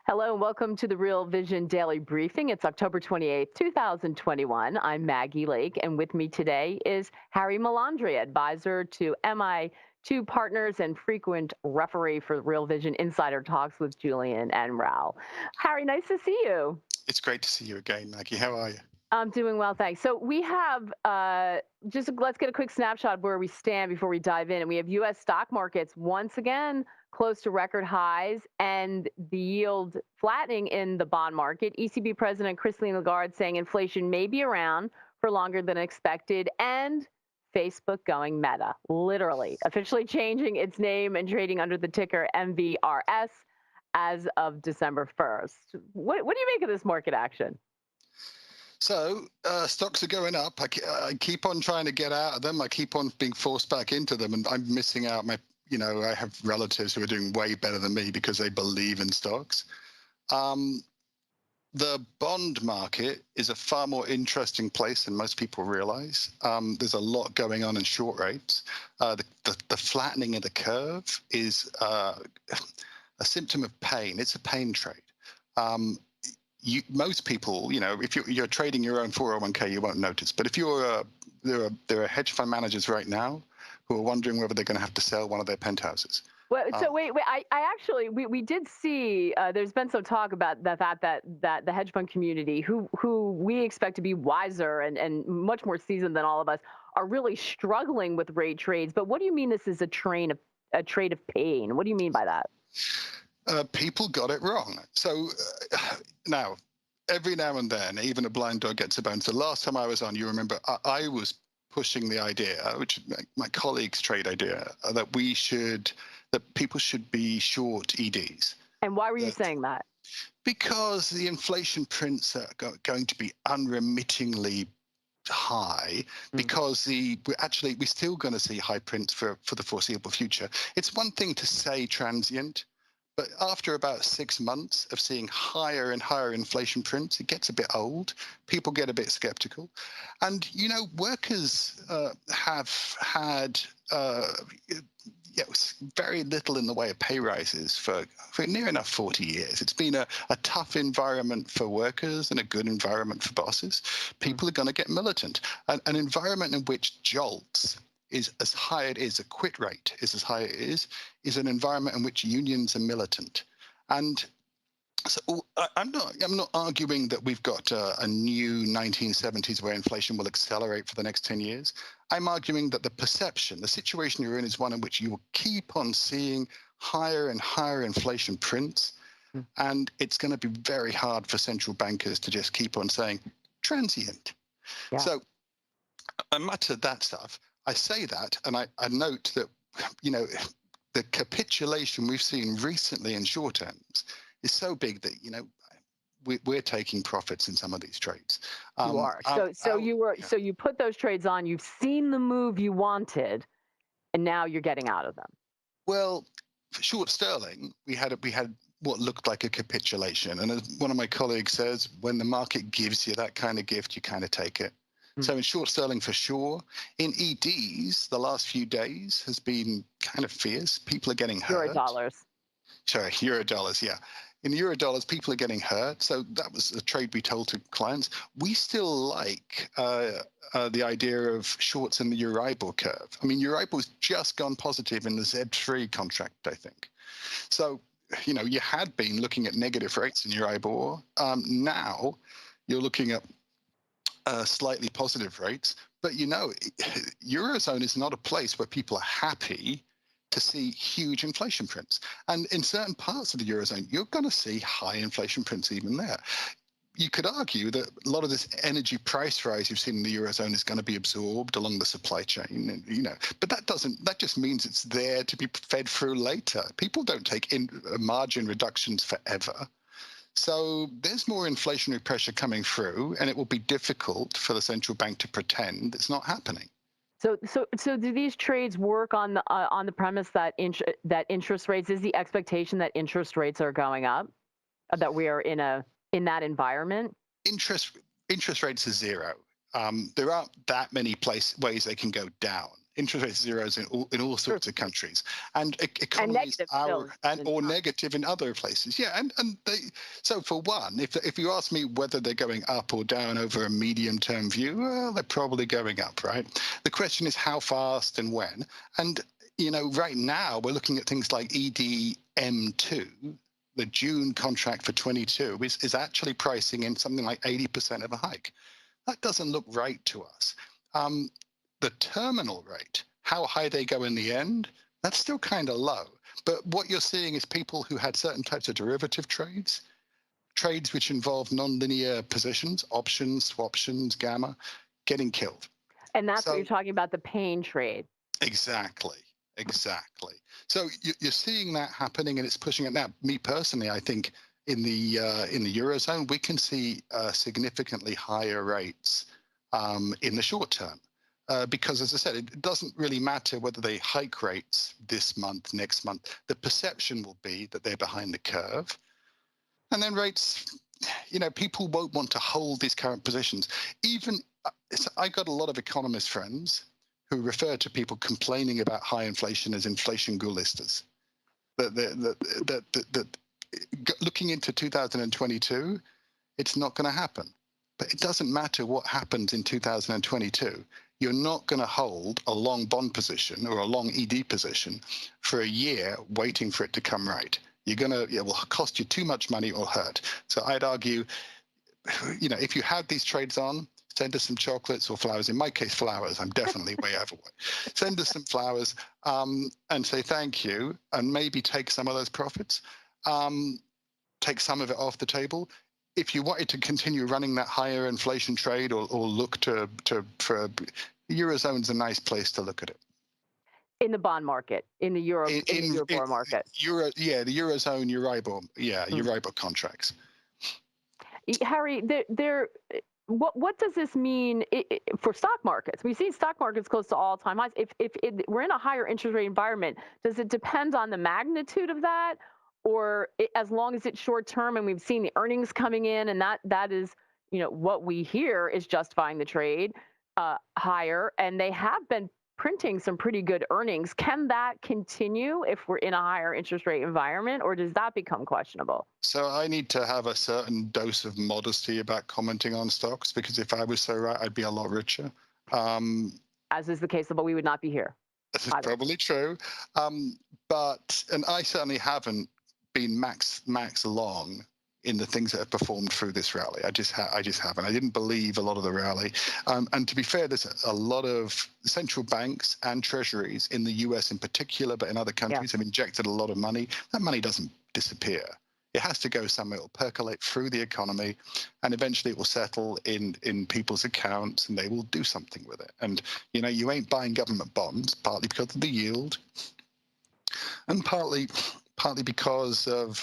Hello and welcome to the Real Vision Daily Briefing. It's October 28th, 2021. I'm Maggie Lake, and with me today is Harry Melandri, advisor to MI2 Partners and frequent referee for Real Vision Insider Talks with Julian and Raoul. Harry, nice to see you. It's great to see you again, Maggie. How are you? I'm doing well, thanks. So we have just let's get a quick snapshot of where we stand before we dive in. And we have U.S. stock markets once again close to record highs, and the yield flattening in the bond market. ECB President Christine Lagarde saying inflation may be around for longer than expected, and Facebook going meta, literally officially changing its name and trading under the ticker MVRS as of December 1st. What do you make of this market action? So stocks are going up. I keep on trying to get out of them. I keep on being forced back into them, and I'm missing out. I have relatives who are doing way better than me because they believe in stocks. The bond market is a far more interesting place than most people realize. There's a lot going on in short rates. The flattening of the curve is a symptom of pain. It's a pain trade. Most people, if you're trading your own 401k, you won't notice. But if there are hedge fund managers right now who are wondering whether they're going to have to sell one of their penthouses. Well, so wait, I actually, we did see, there's been some talk about the fact that the hedge fund community, who we expect to be wiser and much more seasoned than all of us, are really struggling with rate trades. But what do you mean this is a trade of pain? What do you mean by that? People got it wrong. So now, every now and then, even a blind dog gets a bone. So last time I was on, you remember, I was pushing the idea, which my colleagues' trade idea, that people should be short EDs. And why were you saying that? Because the inflation prints are going to be unremittingly high, because we're still going to see high prints for the foreseeable future. It's one thing to say transient, but after about 6 months of seeing higher and higher inflation prints, it gets a bit old. People get a bit skeptical. And, workers have had very little in the way of pay rises for near enough 40 years. It's been a tough environment for workers and a good environment for bosses. People are going to get militant. An environment in which jolts is as high it is, a quit rate is as high it is an environment in which unions are militant. And so I'm not arguing that we've got a new 1970s where inflation will accelerate for the next 10 years. I'm arguing that the situation you're in is one in which you will keep on seeing higher and higher inflation prints. And it's going to be very hard for central bankers to just keep on saying transient. Yeah. So I mutter that stuff. I say that, and I note that, the capitulation we've seen recently in short terms is so big that, we're taking profits in some of these trades. You are. So you put those trades on, you've seen the move you wanted, and now you're getting out of them. Well, for short sterling, we had what looked like a capitulation. And as one of my colleagues says, when the market gives you that kind of gift, you kind of take it. So in short sterling, for sure. In EDs, the last few days has been kind of fierce. People are getting hurt. Eurodollars. Sorry, Eurodollars, yeah. In Eurodollars, people are getting hurt. So that was a trade we told to clients. We still like the idea of shorts in the Euribor curve. I mean, Euribor's just gone positive in the Z3 contract, I think. So, you had been looking at negative rates in Euribor. Now you're looking at slightly positive rates, but Eurozone is not a place where people are happy to see huge inflation prints. And in certain parts of the Eurozone, you're going to see high inflation prints even there. You could argue that a lot of this energy price rise you've seen in the Eurozone is going to be absorbed along the supply chain, and, but that just means it's there to be fed through later. People don't take margin reductions forever. So there's more inflationary pressure coming through, and it will be difficult for the central bank to pretend it's not happening. So do these trades work on the premise that interest rates, is the expectation that interest rates are going up, that we are in that environment? Interest rates are zero. There aren't that many ways they can go down. interest rate zeros in all Sure. sorts of countries, and And economies negative are still or negative in other places. Yeah, and they, so for one, if you ask me whether they're going up or down over a medium term view, well, they're probably going up, right? The question is how fast and when. And right now we're looking at things like EDM2. The June contract for 22 is actually pricing in something like 80% of a hike. That doesn't look right to us. The terminal rate, how high they go in the end, that's still kind of low. But what you're seeing is people who had certain types of derivative trades which involve nonlinear positions, options, swaptions, gamma, getting killed. And that's what you're So talking about, the pain trade. exactly. So you're seeing that happening, and it's pushing it now. Me personally, I think in the Eurozone, we can see significantly higher rates in the short term. Because, as I said, it doesn't really matter whether they hike rates this month, next month. The perception will be that they're behind the curve. And then rates, people won't want to hold these current positions. Even, I got a lot of economist friends who refer to people complaining about high inflation as inflation gulistas. That looking into 2022, it's not going to happen. But it doesn't matter what happens in 2022. You're not going to hold a long bond position or a long ED position for a year waiting for it to come right. It will cost you too much money or hurt. So I'd argue, if you had these trades on, send us some chocolates or flowers. In my case, flowers. I'm definitely way overweight. Send us some flowers and say thank you, and maybe take some of those profits. Take some of it off the table. If you wanted to continue running that higher inflation trade or look for the Eurozone's a nice place to look at it. In the bond market, in the Eurobond market. The Eurozone, Euribor, Euribor contracts. Harry, what does this mean for stock markets? We've seen stock markets close to all-time highs. If we're in a higher interest rate environment, does it depend on the magnitude of that, or as long as it's short term and we've seen the earnings coming in and that is what we hear is justifying the trade higher, and they have been printing some pretty good earnings. Can that continue if we're in a higher interest rate environment, or does that become questionable? So I need to have a certain dose of modesty about commenting on stocks, because if I was so right, I'd be a lot richer. As is the case, but we would not be here. This is probably true. And I certainly haven't been max long in the things that have performed through this rally. I just haven't. I didn't believe a lot of the rally. And to be fair, there's a lot of central banks and treasuries in the US in particular, but in other countries have injected a lot of money. That money doesn't disappear. It has to go somewhere. It will percolate through the economy, and eventually it will settle in people's accounts, and they will do something with it. And you ain't buying government bonds, partly because of the yield, and partly because of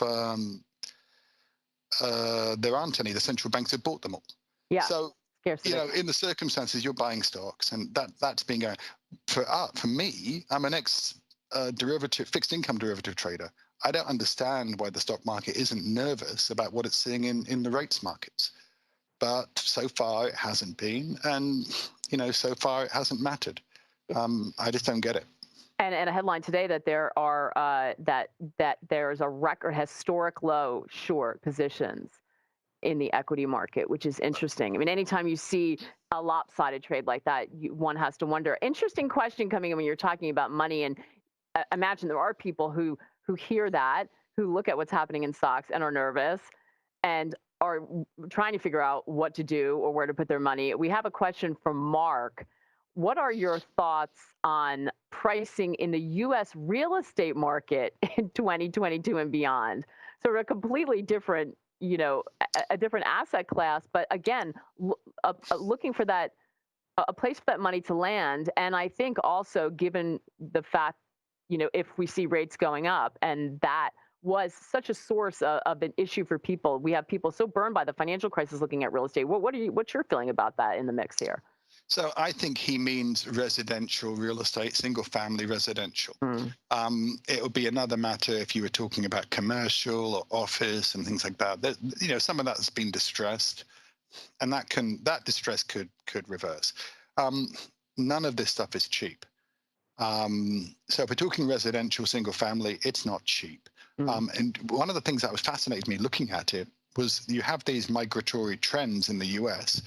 there aren't any. The central banks have bought them all. Yeah. So scarcity. In the circumstances, you're buying stocks, and that's been going. For me, I'm an fixed income derivative trader. I don't understand why the stock market isn't nervous about what it's seeing in the rates markets. But so far it hasn't been, and so far it hasn't mattered. I just don't get it. And a headline today that there are that there's a record historic low short positions in the equity market, which is interesting. I mean, anytime you see a lopsided trade like that, one has to wonder. Interesting question coming in when you're talking about money, and imagine there are people who hear that, who look at what's happening in stocks and are nervous and are trying to figure out what to do or where to put their money. We have a question from Mark. What are your thoughts on pricing in the U.S. real estate market in 2022 and beyond? So a completely different, a different asset class, but again, looking for a place for that money to land. And I think also, given the fact, if we see rates going up, and that was such a source of an issue for people, we have people so burned by the financial crisis looking at real estate. What's your feeling about that in the mix here? So I think he means residential real estate, single family residential. It would be another matter if you were talking about commercial or office and things like that. Some of that has been distressed, and that distress could reverse. None of this stuff is cheap. So if we're talking residential single family, it's not cheap. And one of the things that was fascinating me looking at it was you have these migratory trends in the US,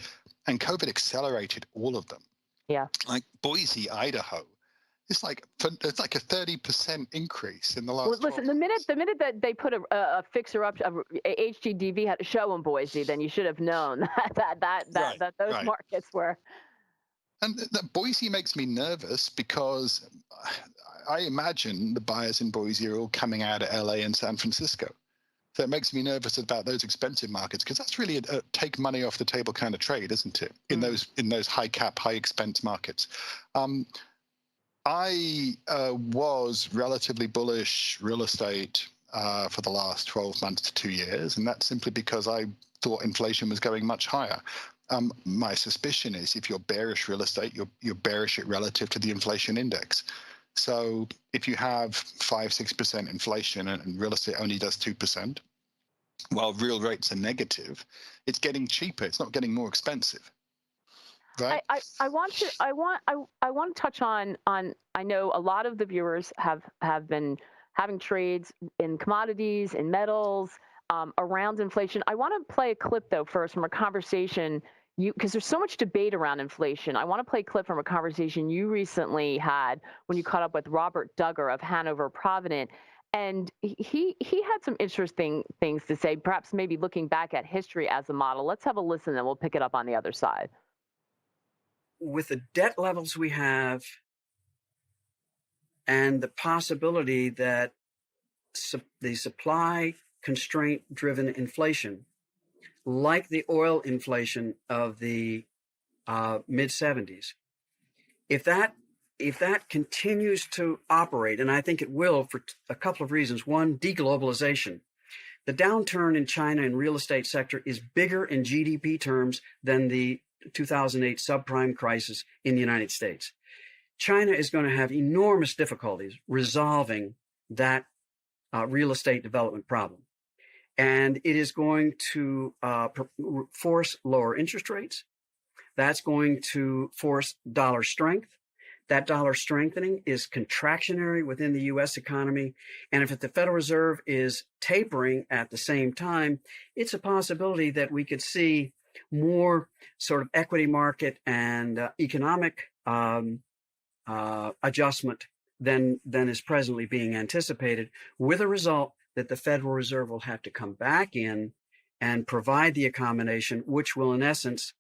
and COVID accelerated all of them. Yeah. Like Boise, Idaho, it's like a 30% increase in the Well, last 12 listen, months. the minute that they put a fixer up, HGTV had a show in Boise, then you should have known Right, that those right. markets were. And that Boise makes me nervous because I imagine the buyers in Boise are all coming out of LA and San Francisco. So it makes me nervous about those expensive markets, because that's really a take money off the table kind of trade, isn't it? In those high cap, high expense markets. I was relatively bullish real estate for the last 12 months to 2 years, and that's simply because I thought inflation was going much higher. My suspicion is if you're bearish real estate, you're bearish it relative to the inflation index. So if you have 5-6% inflation and real estate only does 2%, while real rates are negative, it's getting cheaper. It's not getting more expensive, right? I want to touch on I know a lot of the viewers have been having trades in commodities, in metals, around inflation. I want to play a clip though first from a conversation because there's so much debate around inflation. I want to play a clip from a conversation you recently had when you caught up with Robert Duggar of Hanover Provident. And he had some interesting things to say, perhaps maybe looking back at history as a model. Let's have a listen, and we'll pick it up on the other side. With the debt levels we have and the possibility that the supply constraint driven inflation, like the oil inflation of the mid 70s, if that continues to operate, and I think it will for a couple of reasons. One, deglobalization. The downturn in China in real estate sector is bigger in GDP terms than the 2008 subprime crisis in the United States. China is going to have enormous difficulties resolving that real estate development problem. And it is going to force lower interest rates. That's going to force dollar strength. That dollar strengthening is contractionary within the U.S. economy. And if the Federal Reserve is tapering at the same time, it's a possibility that we could see more sort of equity market and economic adjustment than is presently being anticipated, with a result that the Federal Reserve will have to come back in and provide the accommodation, which will in essence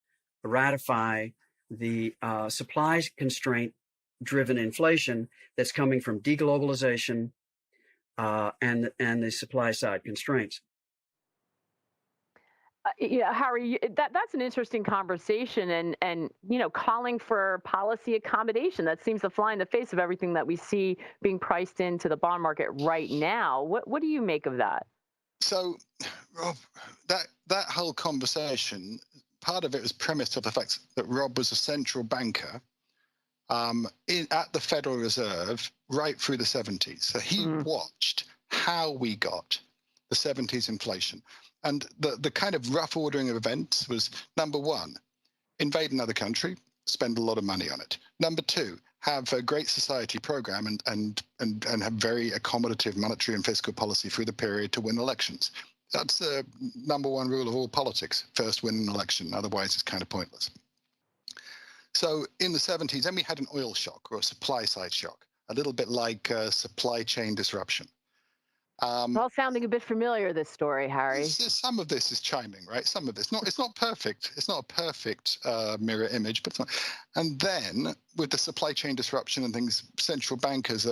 ratify the supply constraint driven inflation that's coming from deglobalization and the supply side constraints. Yeah, Harry, that's an interesting conversation, and calling for policy accommodation, that seems to fly in the face of everything that we see being priced into the bond market right now. What do you make of that? So, Rob, that whole conversation, part of it was premised on the fact that Rob was a central banker at the Federal Reserve right through the 70s. So he watched how we got the 70s inflation. And the kind of rough ordering of events was, number one, invade another country, spend a lot of money on it. Number two, have a great society program and have very accommodative monetary and fiscal policy through the period to win elections. That's the number one rule of all politics. First win an election, otherwise it's kind of pointless. So in the 70s, then we had an oil shock or a supply side shock, a little bit like supply chain disruption. It's all sounding a bit familiar, this story, Harry. Some of this is chiming, right? Some of this. It's not perfect. It's not a perfect mirror image, but it's not. And then with the supply chain disruption and things, central bankers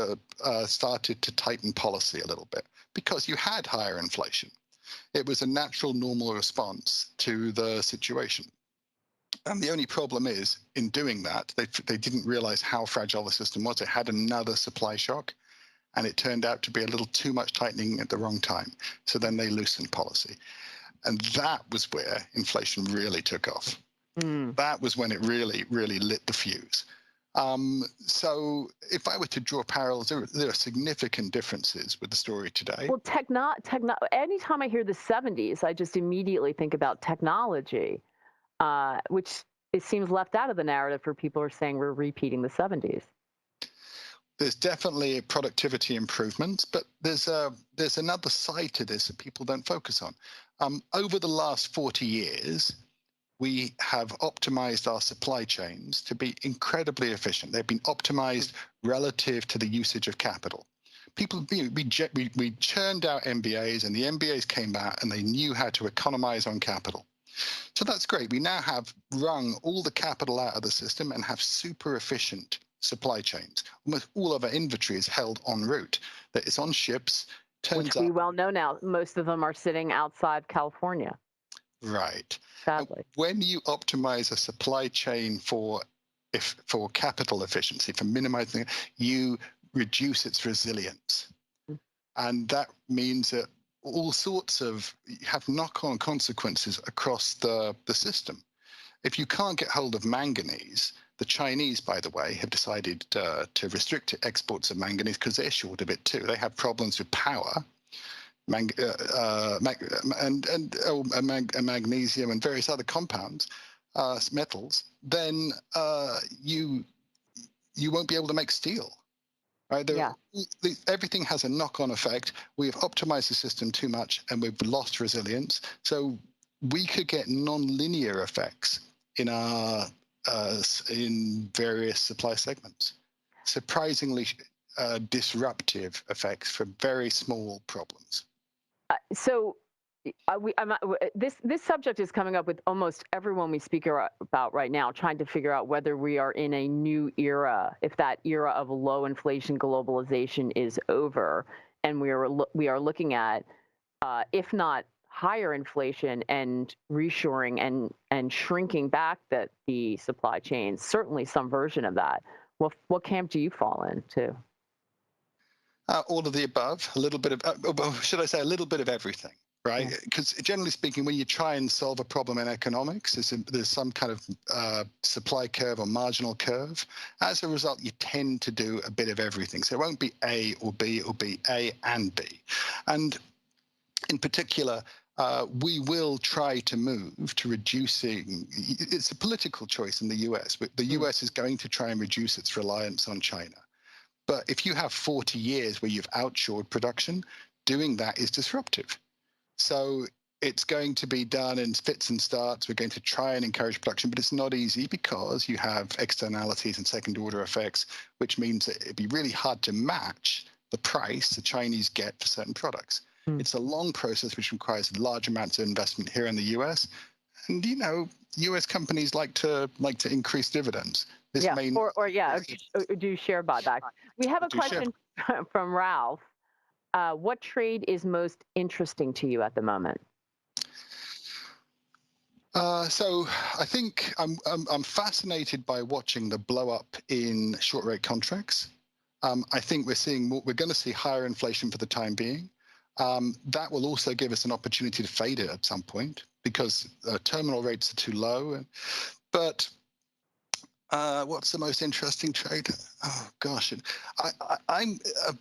started to tighten policy a little bit because you had higher inflation. It was a natural, normal response to the situation. And the only problem is, in doing that, they didn't realize how fragile the system was. It had another supply shock, and it turned out to be a little too much tightening at the wrong time. So then they loosened policy. And that was where inflation really took off. That was when it really, really lit the fuse. So if I were to draw parallels, there are significant differences with the story today. Well, anytime I hear the 70s, I just immediately think about technology, which it seems left out of the narrative for people who are saying we're repeating the 70s. there's definitely productivity improvements, but there's another side to this that people don't focus on. Over the last 40 years, we have optimized our supply chains to be incredibly efficient. They've been optimized relative to the usage of capital. People, we churned out MBAs, and the MBAs came out and they knew how to economize on capital. So that's great. We now have wrung all the capital out of the system and have super efficient supply chains. Almost all of our inventory is held en route. That it's on ships. Which we well know now. Most of them are sitting outside California. Right. Sadly. When you optimize a supply chain for capital efficiency, for minimizing, you reduce its resilience. And that means that all sorts of have knock-on consequences across the system. If you can't get hold of manganese, the Chinese, by the way, have decided to restrict exports of manganese because they're short of it too. They have problems with power, magnesium and various other compounds, metals. Then you won't be able to make steel. Right? Everything has a knock-on effect. We have optimized the system too much, and we've lost resilience. So we could get nonlinear effects in our in various supply segments. Surprisingly disruptive effects for very small problems. This subject is coming up with almost everyone we speak about right now, trying to figure out whether we are in a new era, if that era of low inflation globalization is over, and we are looking at, if not higher inflation and reshoring and shrinking back the supply chains, certainly some version of that. What camp do you fall into? All of the above, a little bit of, should I say, a little bit of everything. Right, because generally speaking, when you try and solve a problem in economics, there's some kind of supply curve or marginal curve. As a result, you tend to do a bit of everything. So it won't be A or B, or be A and B. And in particular, we will try to move to reducing. It's a political choice in the US. The US is going to try and reduce its reliance on China. But if you have 40 years where you've outshored production, doing that is disruptive. So it's going to be done in fits and starts. We're going to try and encourage production, but it's not easy because you have externalities and second-order effects, which means that it'd be really hard to match the price the Chinese get for certain products. It's a long process which requires large amounts of investment here in the US. And, US companies like to increase dividends. This do share buybacks. We have a question from Ralph. What trade is most interesting to you at the moment? So I think I'm fascinated by watching the blow up in short rate contracts. I think we're going to see higher inflation for the time being. That will also give us an opportunity to fade it at some point because terminal rates are too low. But what's the most interesting trade? Oh gosh, I'm a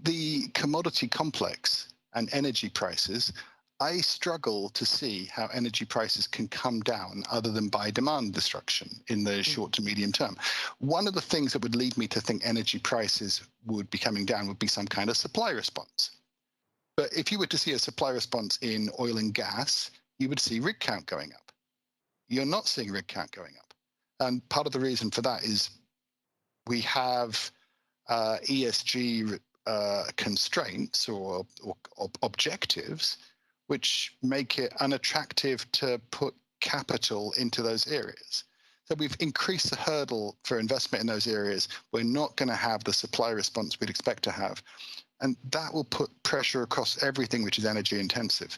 the commodity complex and energy prices. I struggle to see how energy prices can come down other than by demand destruction in the short to medium term. One of the things that would lead me to think energy prices would be coming down would be some kind of supply response. But if you were to see a supply response in oil and gas, you would see rig count going up. You're not seeing rig count going up. And part of the reason for that is we have ESG constraints or objectives which make it unattractive to put capital into those areas. So we've increased the hurdle for investment in those areas. We're not going to have the supply response we'd expect to have. And that will put pressure across everything which is energy intensive.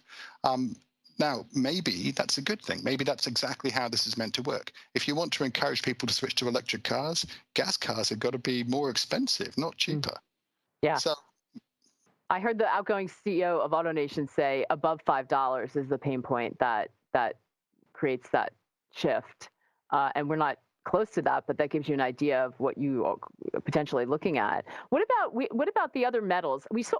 Now, maybe that's a good thing. Maybe that's exactly how this is meant to work. If you want to encourage people to switch to electric cars, gas cars have got to be more expensive, not cheaper. Yeah. So I heard the outgoing CEO of AutoNation say above $5 is the pain point that creates that shift. And we're not close to that, but that gives you an idea of what you are potentially looking at. What about the other metals? We saw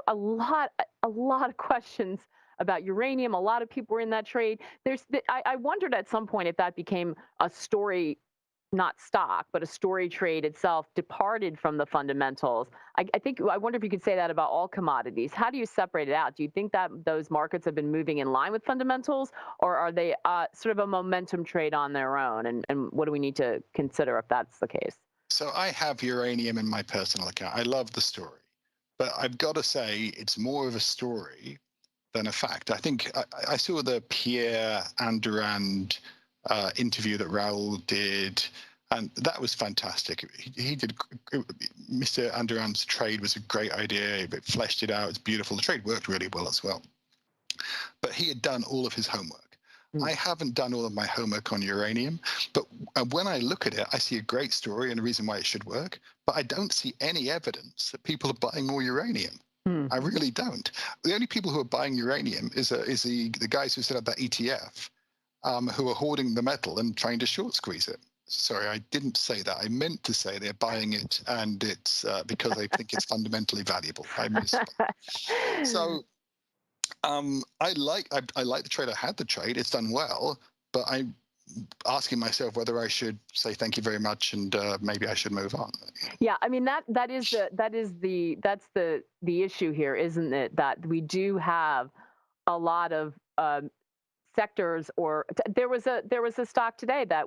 a lot of questions about uranium. A lot of people were in that trade. I wondered at some point if that became a story not stock, but a story trade itself departed from the fundamentals. I wonder if you could say that about all commodities. How do you separate it out? Do you think that those markets have been moving in line with fundamentals, or are they sort of a momentum trade on their own? And what do we need to consider if that's the case? So I have uranium in my personal account. I love the story, but I've got to say it's more of a story than a fact. I think I saw the Pierre Andurand interview that Raoul did, and that was fantastic. He did. Mr. Andurand's trade was a great idea. It fleshed it out. It's beautiful. The trade worked really well as well. But he had done all of his homework. I haven't done all of my homework on uranium, but when I look at it, I see a great story and a reason why it should work, but I don't see any evidence that people are buying more uranium. I really don't. The only people who are buying uranium is the guys who set up that ETF, who are hoarding the metal and trying to short squeeze it. Sorry, I didn't say that. I meant to say they're buying it, and it's because they think it's fundamentally valuable. I misspoke. So I like the trade. I had the trade. It's done well, but I'm asking myself whether I should say thank you very much and maybe I should move on. Yeah, I mean that's the issue here, isn't it? That we do have a lot of sectors, or there was a stock today that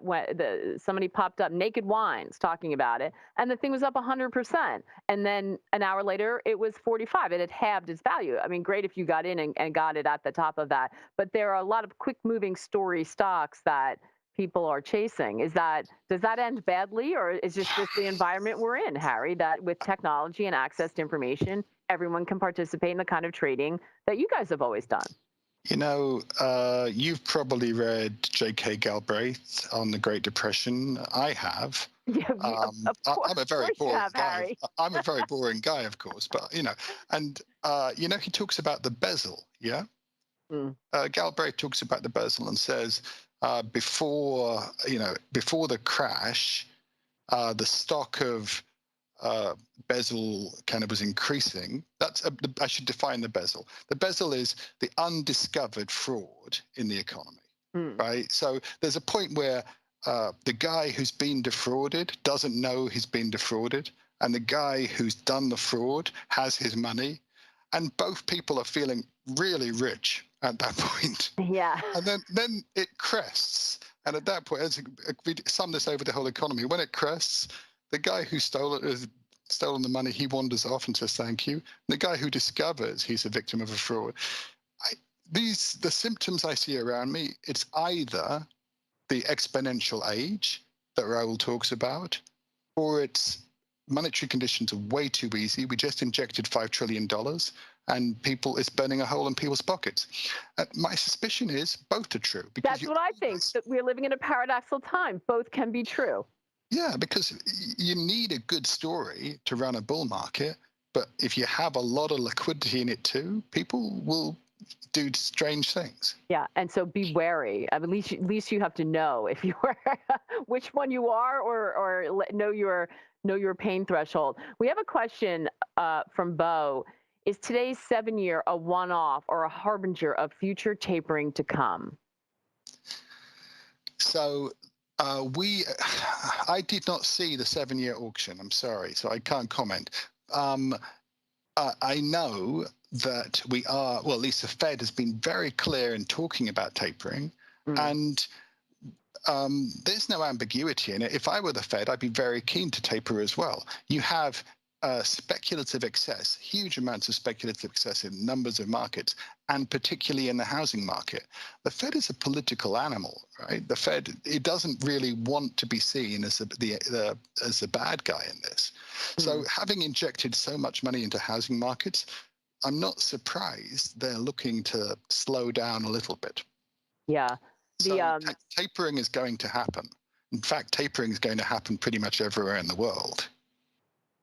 somebody popped up, Naked Wines, talking about it, and the thing was up 100%, and then an hour later it was 45. It had halved its value. I mean, great if you got in and got it at the top of that, but there are a lot of quick moving story stocks that people are chasing. Does that end badly, or is just this the environment we're in, Harry, that with technology and access to information, everyone can participate in the kind of trading that you guys have always done? You know, you've probably read J.K. Galbraith on the Great Depression. I have. Yeah, I'm a very boring guy. Harry. I'm a very boring guy, of course, but and he talks about the bezel. Yeah, Galbraith talks about the bezel and says before the crash, the stock of bezel kind of was increasing. I should define the bezel. The bezel is the undiscovered fraud in the economy, right? So there's a point where the guy who's been defrauded doesn't know he's been defrauded, and the guy who's done the fraud has his money, and both people are feeling really rich at that point. Yeah. And then it crests, and at that point, as we sum this over the whole economy, when it crests, the guy who stole it has stolen the money. He wanders off and says thank you. And the guy who discovers he's a victim of a fraud. The symptoms I see around me, it's either the exponential age that Raoul talks about, or it's monetary conditions are way too easy. We just injected $5 trillion and it's burning a hole in people's pockets. My suspicion is both are true. That's what I think, that we're living in a paradoxical time. Both can be true. Yeah, because you need a good story to run a bull market, but if you have a lot of liquidity in it too, people will do strange things. Yeah, and so be wary. I mean, at least you have to know if you are which one you are, or know your pain threshold. We have a question from Bo. Is today's 7-year a one-off or a harbinger of future tapering to come? So I did not see the 7-year auction. I'm sorry, so I can't comment. I know that at least the Fed has been very clear in talking about tapering, and there's no ambiguity in it. If I were the Fed, I'd be very keen to taper as well. You have speculative excess, huge amounts of speculative excess in numbers of markets, and particularly in the housing market. The Fed is a political animal, right? The Fed, it doesn't really want to be seen as the bad guy in this. So having injected so much money into housing markets, I'm not surprised they're looking to slow down a little bit. Yeah. Tapering is going to happen. In fact, tapering is going to happen pretty much everywhere in the world.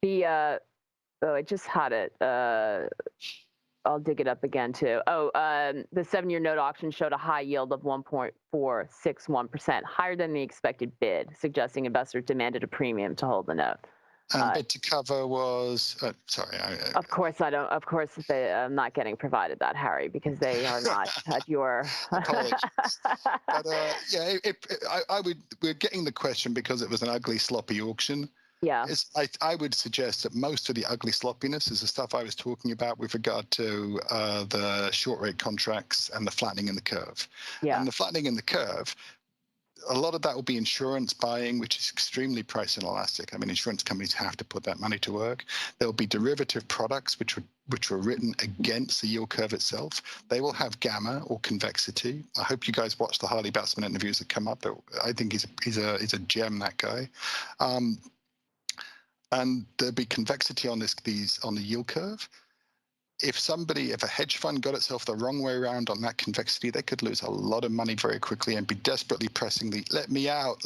I just had it. I'll dig it up again too. The 7-year note auction showed a high yield of 1.461%, higher than the expected bid, suggesting investors demanded a premium to hold the note. And bid to cover was, sorry. Of course, I don't. Of course, I'm not getting provided that, Harry, because they are not at your. Apologies. But yeah, we're getting the question because it was an ugly, sloppy auction. Yeah. I would suggest that most of the ugly sloppiness is the stuff I was talking about with regard to the short rate contracts and the flattening in the curve. Yeah. And the flattening in the curve, a lot of that will be insurance buying, which is extremely price inelastic. I mean, insurance companies have to put that money to work. There'll be derivative products which were written against the yield curve itself. They will have gamma or convexity. I hope you guys watch the Harley Batsman interviews that come up. I think he's a gem, that guy. And there'll be convexity on on the yield curve. If a hedge fund got itself the wrong way around on that convexity, they could lose a lot of money very quickly and be desperately pressing the "let me out"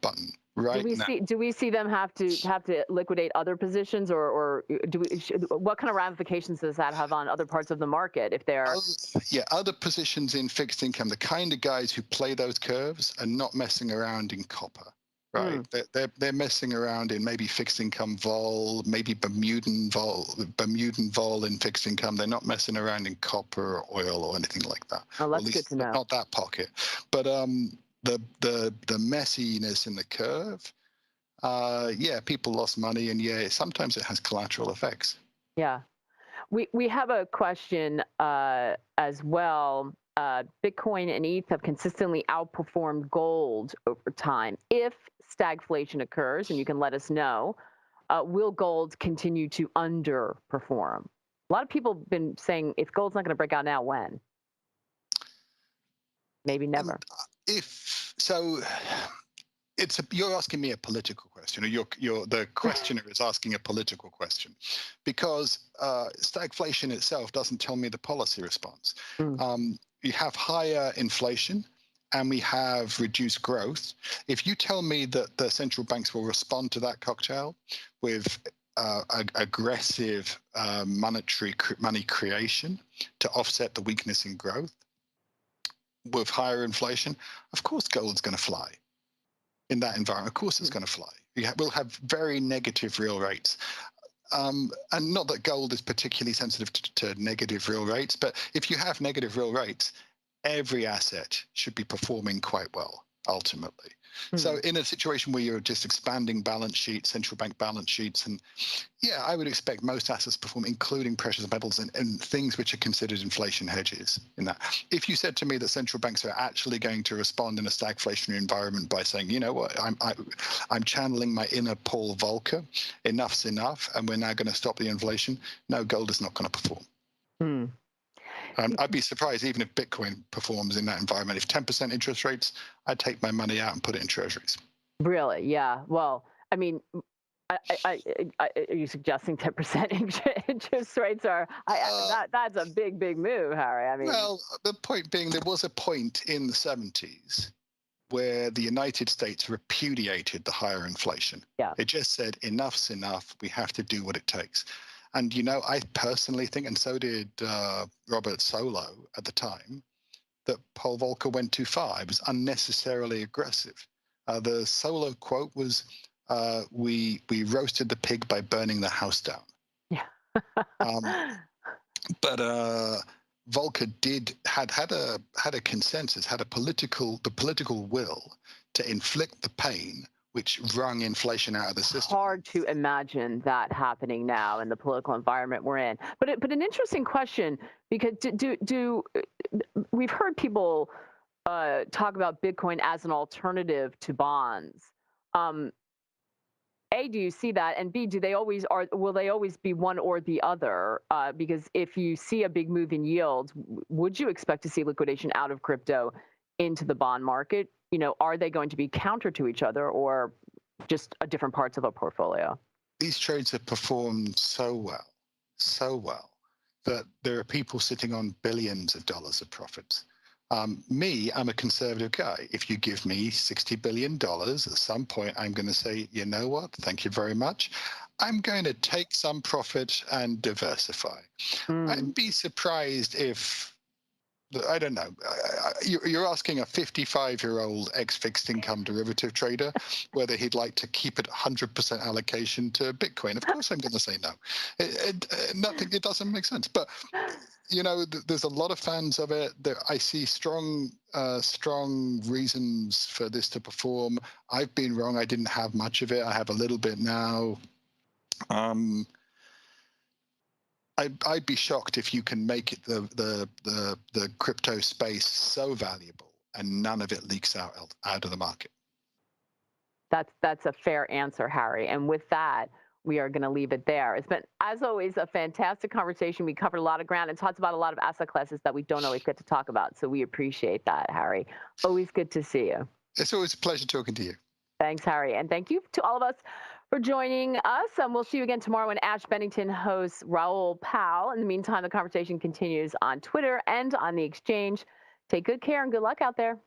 button right now. Do we see them have to liquidate other positions, or what kind of ramifications does that have on other parts of the market if they're? Other positions in fixed income. The kind of guys who play those curves are not messing around in copper. Right, they're messing around in maybe fixed income vol, maybe Bermudan vol in fixed income. They're not messing around in copper or oil or anything like that. Oh, that's good to know. Not that pocket, but the messiness in the curve. People lost money, and sometimes it has collateral effects. Yeah, we have a question as well. Bitcoin and ETH have consistently outperformed gold over time. If stagflation occurs, and you can let us know, will gold continue to underperform? A lot of people have been saying, if gold's not going to break out now, when? Maybe never. You're asking me a political question, or the questioner is asking a political question, because stagflation itself doesn't tell me the policy response. You have higher inflation and we have reduced growth. If you tell me that the central banks will respond to that cocktail with aggressive money creation to offset the weakness in growth with higher inflation, of course gold's going to fly in that environment. Of course it's going to fly. We'll have very negative real rates. And not that gold is particularly sensitive to negative real rates, but if you have negative real rates, every asset should be performing quite well, ultimately. So in a situation where you're just expanding balance sheets, central bank balance sheets, and I would expect most assets to perform, including precious metals and things which are considered inflation hedges in that. If you said to me that central banks are actually going to respond in a stagflationary environment by saying, you know what, I'm channeling my inner Paul Volcker, enough's enough, and we're now going to stop the inflation, no, gold is not going to perform. I'd be surprised even if Bitcoin performs in that environment. If 10% interest rates, I'd take my money out and put it in treasuries. Really? Yeah. Well, I mean, are you suggesting 10% interest rates are? That's a big move, Harry. I mean, well, the point being, there was a point in the 70s where the United States repudiated the higher inflation. Yeah. It just said enough's enough. We have to do what it takes. And, I personally think, and so did Robert Solow at the time, that Paul Volcker went too far. It was unnecessarily aggressive. The Solow quote was, we roasted the pig by burning the house down. Yeah. But Volcker had a consensus, had the political will to inflict the pain which wrung inflation out of the system. Hard to imagine that happening now in the political environment we're in. But an interesting question, because we've heard people talk about Bitcoin as an alternative to bonds. A, do you see that? And B, will they always be one or the other? Because if you see a big move in yields, would you expect to see liquidation out of crypto into the bond market? Are they going to be counter to each other, or just different parts of a portfolio? These trades have performed so well, that there are people sitting on billions of dollars of profits. I'm a conservative guy. If you give me $60 billion, at some point, I'm going to say, you know what? Thank you very much. I'm going to take some profit and diversify. I'd be surprised if I don't know. You're asking a 55-year-old ex-fixed income derivative trader whether he'd like to keep it 100% allocation to Bitcoin. Of course, I'm going to say no. Nothing. It doesn't make sense. But there's a lot of fans of it. I see strong reasons for this to perform. I've been wrong. I didn't have much of it. I have a little bit now. I'd be shocked if you can make it the crypto space so valuable and none of it leaks out of the market. That's a fair answer, Harry. And with that, we are going to leave it there. It's been, as always, a fantastic conversation. We covered a lot of ground and talked about a lot of asset classes that we don't always get to talk about. So we appreciate that, Harry. Always good to see you. It's always a pleasure talking to you. Thanks, Harry. And thank you to all of us for joining us. We'll see you again tomorrow when Ash Bennington hosts Raoul Pal. In the meantime, the conversation continues on Twitter and on the exchange. Take good care and good luck out there.